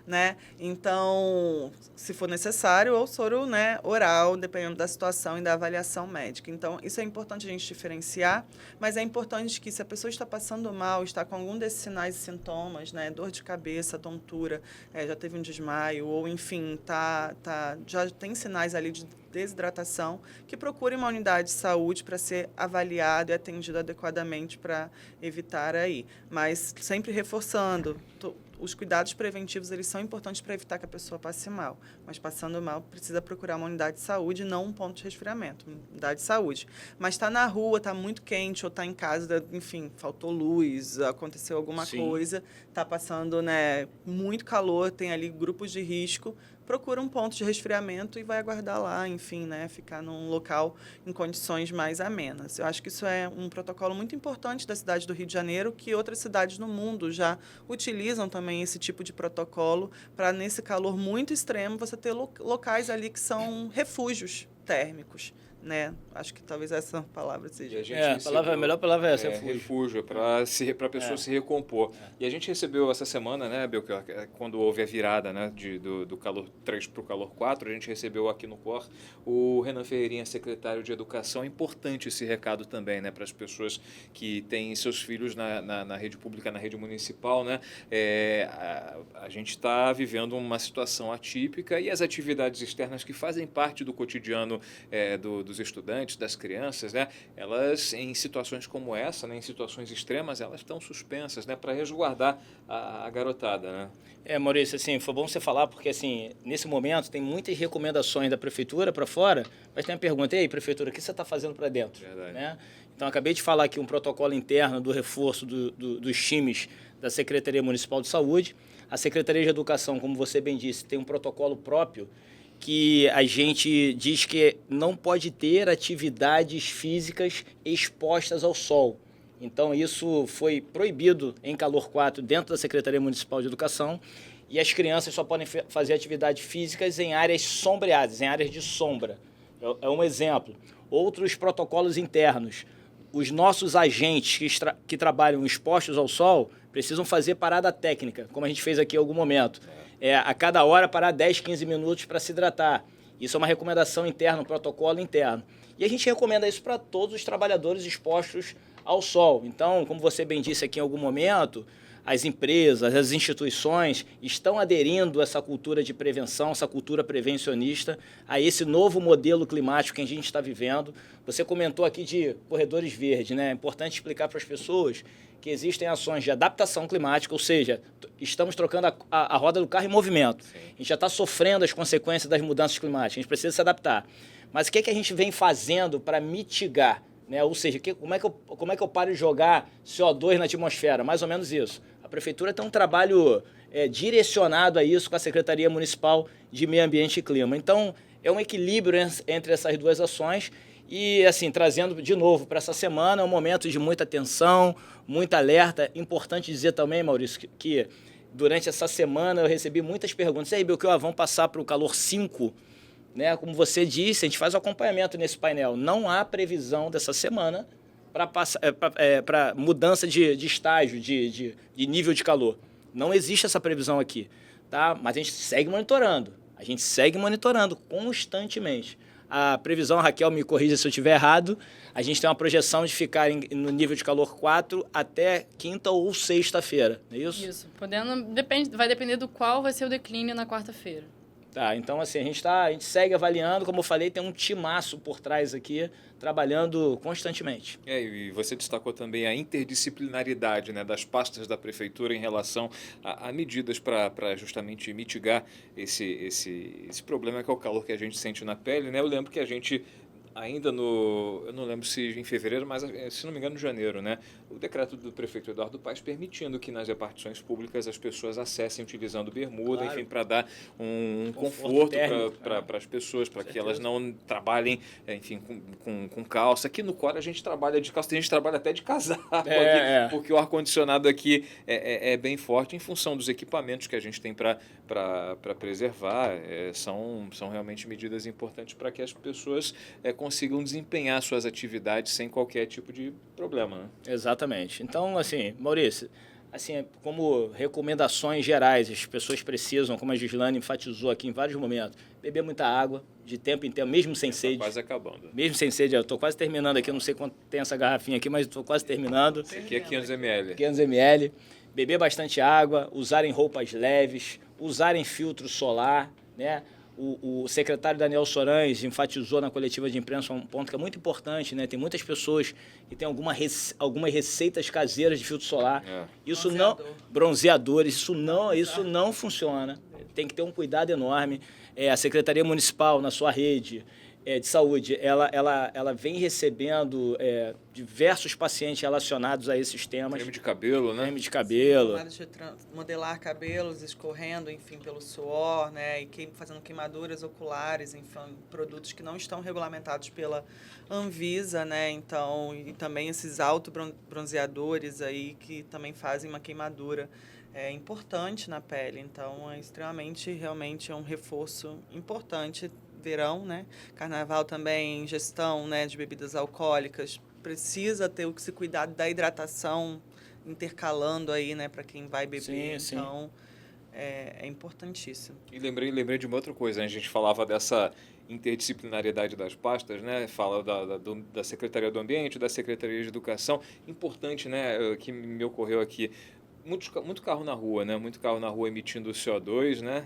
Speaker 4: né? Então, se for necessário, ou soro, né, oral, dependendo da situação e da avaliação médica. Então, isso é importante a gente diferenciar, mas é importante que, se a pessoa está passando mal, está com algum desses sinais e sintomas, né, dor de cabeça, tontura, já teve um desmaio, ou, enfim, já tem sinais ali de desidratação, que procure uma unidade de saúde para ser avaliado e atendido adequadamente para evitar aí. Mas sempre reforçando, os cuidados preventivos, eles são importantes para evitar que a pessoa passe mal. Mas passando mal, precisa procurar uma unidade de saúde, não um ponto de resfriamento, uma unidade de saúde. Mas está na rua, está muito quente, ou está em casa, enfim, faltou luz, aconteceu alguma coisa, está passando, né, muito calor, tem ali grupos de risco, procura um ponto de resfriamento e vai aguardar lá, enfim, né, ficar num local em condições mais amenas. Eu acho que isso é um protocolo muito importante da cidade do Rio de Janeiro, que outras cidades no mundo já utilizam também esse tipo de protocolo para, nesse calor muito extremo, você ter locais ali que são refúgios térmicos, né? Acho que talvez essa palavra seja.
Speaker 2: A melhor palavra é essa,
Speaker 1: refúgio, para a pessoa se recompor. E a gente recebeu essa semana, né, Belchior, quando houve a virada, né, do calor 3 para o calor 4, a gente recebeu aqui no COR o Renan Ferreirinha, secretário de Educação. É importante esse recado também, né, para as pessoas que têm seus filhos na rede pública, na rede municipal, né? A gente está vivendo uma situação atípica e as atividades externas que fazem parte do cotidiano dos estudantes, das crianças, né, elas, em situações como essa, né, em situações extremas, elas estão suspensas, né, para resguardar a garotada, né?
Speaker 2: Maurício, assim, foi bom você falar, porque, assim, nesse momento tem muitas recomendações da prefeitura para fora, mas tem uma pergunta, e aí, prefeitura, o que você está fazendo para dentro?
Speaker 1: Verdade.
Speaker 2: Né? Então, acabei de falar aqui um protocolo interno do reforço dos times da Secretaria Municipal de Saúde. A Secretaria de Educação, como você bem disse, tem um protocolo próprio que a gente diz que não pode ter atividades físicas expostas ao sol. Então, isso foi proibido em calor 4 dentro da Secretaria Municipal de Educação e as crianças só podem fazer atividades físicas em áreas sombreadas, em áreas de sombra. É um exemplo. Outros protocolos internos. Os nossos agentes que trabalham expostos ao sol precisam fazer parada técnica, como a gente fez aqui em algum momento. A cada hora parar 10, 15 minutos para se hidratar. Isso é uma recomendação interna, um protocolo interno. E a gente recomenda isso para todos os trabalhadores expostos ao sol. Então, como você bem disse aqui em algum momento, as empresas, as instituições estão aderindo a essa cultura de prevenção, essa cultura prevencionista, a esse novo modelo climático que a gente está vivendo. Você comentou aqui de corredores verdes, né? É importante explicar para as pessoas que existem ações de adaptação climática, ou seja, estamos trocando a roda do carro em movimento.
Speaker 1: Sim.
Speaker 2: A gente já está sofrendo as consequências das mudanças climáticas, a gente precisa se adaptar. Mas o que a gente vem fazendo para mitigar? Né? Ou seja, como é que eu paro de jogar CO2 na atmosfera? Mais ou menos isso. A Prefeitura tem um trabalho direcionado a isso com a Secretaria Municipal de Meio Ambiente e Clima. Então, é um equilíbrio entre essas duas ações e, assim, trazendo de novo para essa semana, é um momento de muita atenção, muita alerta. Importante dizer também, Maurício, que durante essa semana eu recebi muitas perguntas. E aí, Belchior, vamos passar para o calor 5? Né? Como você disse, a gente faz o acompanhamento nesse painel. Não há previsão dessa semana para mudança de estágio, de nível de calor. Não existe essa previsão aqui, tá? Mas a gente segue monitorando. A gente segue monitorando constantemente. A previsão, Raquel, me corrija se eu estiver errado, a gente tem uma projeção de ficar no nível de calor 4 até quinta ou sexta-feira, não é isso?
Speaker 3: Isso. Vai depender do qual vai ser o declínio na quarta-feira.
Speaker 2: Tá, então assim, a gente segue avaliando, como eu falei, tem um timaço por trás aqui, trabalhando constantemente.
Speaker 1: E você destacou também a interdisciplinaridade, né, das pastas da prefeitura em relação a medidas para justamente mitigar esse problema que é o calor que a gente sente na pele, né? Eu lembro que a gente ainda eu não lembro se em fevereiro, mas se não me engano em janeiro, né? O decreto do prefeito Eduardo Paes permitindo que nas repartições públicas as pessoas acessem utilizando bermuda,
Speaker 2: Claro.
Speaker 1: enfim, para dar um conforto para as pessoas, para que elas não trabalhem, enfim, com calça. Aqui no Cora a gente trabalha de calça, a gente trabalha até de casaco, porque o ar-condicionado aqui é bem forte em função dos equipamentos que a gente tem para preservar. São realmente medidas importantes para que as pessoas consigam desempenhar suas atividades sem qualquer tipo de problema, né?
Speaker 2: Exatamente. Então, assim, Maurício, assim, como recomendações gerais, as pessoas precisam, como a Gislane enfatizou aqui em vários momentos, beber muita água, de tempo em tempo, mesmo sem sede.
Speaker 1: Quase acabando.
Speaker 2: Mesmo sem sede, eu estou quase terminando aqui, eu não sei quanto tem essa garrafinha aqui, mas estou quase terminando.
Speaker 1: Esse aqui é 500 ml.
Speaker 2: 500 ml. Beber bastante água, usarem roupas leves, usarem filtro solar, né? O secretário Daniel Sorães enfatizou na coletiva de imprensa um ponto que é muito importante, né? Tem muitas pessoas que têm algumas receitas caseiras de filtro solar. Isso bronzeadores, isso não funciona. Tem que ter um cuidado enorme. A Secretaria Municipal, na sua rede de saúde, ela vem recebendo diversos pacientes relacionados a esses temas.
Speaker 1: Creme de cabelo, né?
Speaker 2: Creme de cabelo.
Speaker 4: De modelar cabelos escorrendo, enfim, pelo suor, né? E fazendo queimaduras oculares, enfim, produtos que não estão regulamentados pela Anvisa, né? Então, e também esses autobronzeadores aí que também fazem uma queimadura importante na pele. Então, realmente é um reforço importante. Verão, né? Carnaval também, ingestão, né, de bebidas alcoólicas. Precisa ter que se cuidar da hidratação, intercalando aí, né, para quem vai beber.
Speaker 2: Sim,
Speaker 4: então, é importantíssimo.
Speaker 1: E lembrei de uma outra coisa, né? A gente falava dessa interdisciplinariedade das pastas, né? Fala da Secretaria do Ambiente, da Secretaria de Educação. Importante, né, que me ocorreu aqui. Muito carro na rua, né? Muito carro na rua emitindo CO2, né?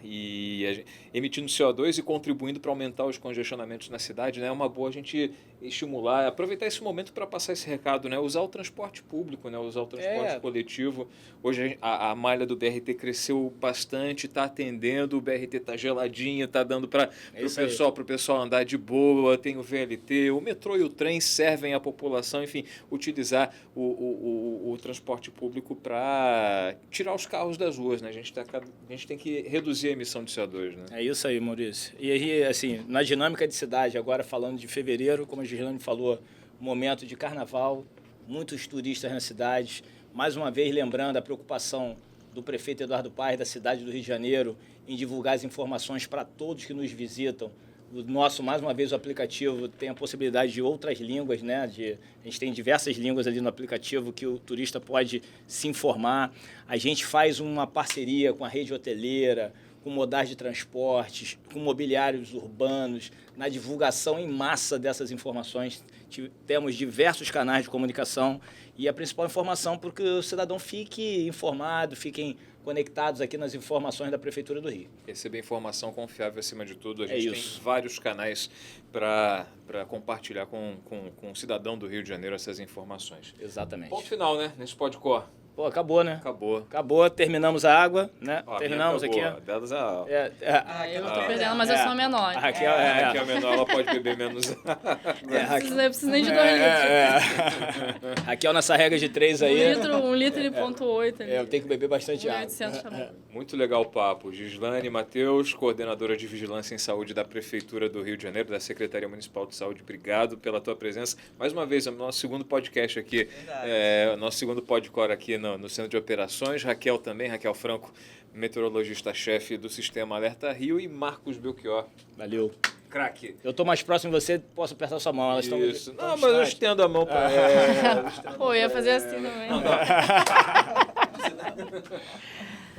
Speaker 1: Emitindo CO2 e contribuindo para aumentar os congestionamentos na cidade, né? É uma boa a gente estimular, aproveitar esse momento para passar esse recado, né? Usar o transporte público, né? Usar o transporte coletivo. Hoje a malha do BRT cresceu bastante, está atendendo, o BRT está geladinho, está dando para o pessoal andar de boa, tem o VLT, o metrô e o trem servem à população, enfim, utilizar o transporte público para tirar os carros das ruas, né? A gente tem que reduzir a emissão de CO2, né?
Speaker 2: É isso aí, Maurício. E aí, assim, na dinâmica de cidade, agora falando de fevereiro, como a Gislane falou, momento de carnaval, muitos turistas na cidade. Mais uma vez, lembrando a preocupação do prefeito Eduardo Paes, da cidade do Rio de Janeiro, em divulgar as informações para todos que nos visitam. O nosso, mais uma vez, o aplicativo tem a possibilidade de outras línguas, né? A gente tem diversas línguas ali no aplicativo que o turista pode se informar. A gente faz uma parceria com a rede hoteleira, com modais de transportes, com mobiliários urbanos, na divulgação em massa dessas informações. Temos diversos canais de comunicação e a principal informação para que o cidadão fique informado, fiquem conectados aqui nas informações da Prefeitura do Rio.
Speaker 1: Receber informação confiável acima de tudo. A gente tem vários canais para compartilhar com o cidadão do Rio de Janeiro essas informações.
Speaker 2: Exatamente.
Speaker 1: Ponto final, né? Nesse Podcor.
Speaker 2: Pô, acabou, né?
Speaker 1: Acabou.
Speaker 2: Terminamos a água, né? Terminamos aqui.
Speaker 3: Eu tô perdendo, mas eu sou a menor.
Speaker 1: A Raquel é menor, ela pode beber menos.
Speaker 3: Eu preciso nem de 2 litros.
Speaker 2: Raquel, nessa regra de 3 aí...
Speaker 3: 1 litro e 1,8 ali.
Speaker 2: Eu tenho que beber bastante água.
Speaker 3: 800 tá bom.
Speaker 1: Muito legal o papo. Gislane Matheus, coordenadora de Vigilância em Saúde da Prefeitura do Rio de Janeiro, da Secretaria Municipal de Saúde. Obrigado pela tua presença. Mais uma vez, é o nosso segundo podcast aqui. O nosso segundo podcast aqui no Centro de Operações. Raquel também, Raquel Franco, meteorologista-chefe do Sistema Alerta Rio, e Marcos Belchior.
Speaker 2: Valeu.
Speaker 1: Craque.
Speaker 2: Eu tô mais próximo de você, posso apertar sua mão. Elas
Speaker 1: Isso. Não, mas eu estendo a mão para ela.
Speaker 3: Pô, eu ia fazer assim também.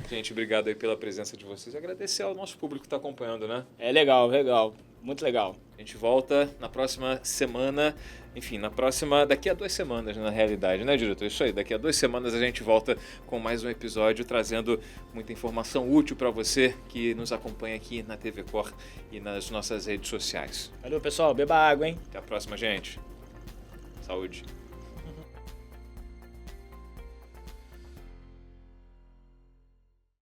Speaker 1: Gente, obrigado aí pela presença de vocês. Agradecer ao nosso público que está acompanhando, né?
Speaker 2: É legal. Muito legal.
Speaker 1: A gente volta na próxima semana, enfim, daqui a 2 semanas, na realidade, né, diretor? Isso aí, daqui a 2 semanas a gente volta com mais um episódio, trazendo muita informação útil para você que nos acompanha aqui na TV Cor e nas nossas redes sociais.
Speaker 2: Valeu, pessoal. Beba água, hein?
Speaker 1: Até a próxima, gente. Saúde.